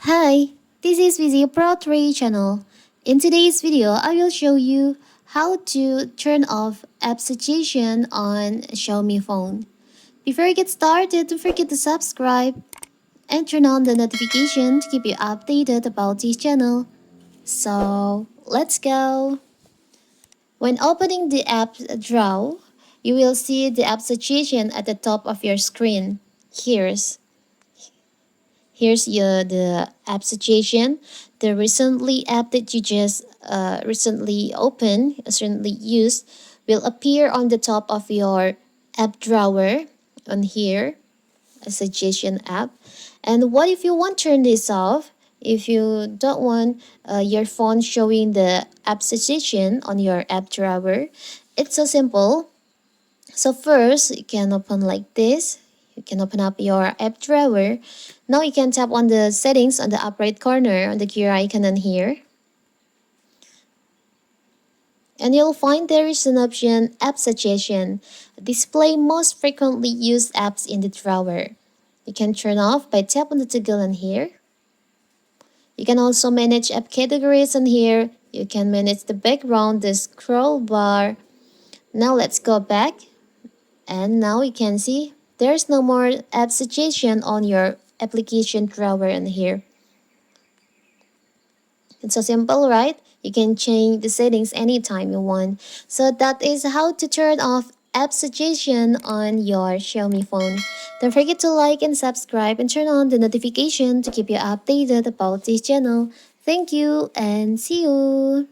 Hi, this is Vizio Pro 3 channel. In today's video, I will show you how to turn off app suggestion on Xiaomi phone. Before you get started, don't forget to subscribe and turn on the notification to keep you updated about this channel. So, let's go. When opening the app drawer, you will see the app suggestion at the top of your screen. The app suggestion. The recently app that you just recently opened, recently used, will appear on the top of your app drawer on here, a suggestion app. And what if you want to turn this off? If you don't want your phone showing the app suggestion on your app drawer, it's so simple. So first, you can open like this. You can open up your app drawer. Now you can tap on the settings on the upper right corner on the gear icon on here. And you'll find there is an option App Suggestion. Display most frequently used apps in the drawer. You can turn off by tap on the toggle on here. You can also manage app categories on here. You can manage the background, the scroll bar. Now let's go back. And now you can see there's no more app suggestion on your application drawer in here. It's so simple, right? You can change the settings anytime you want. So that is how to turn off app suggestion on your Xiaomi phone. Don't forget to like and subscribe and turn on the notification to keep you updated about this channel. Thank you and see you.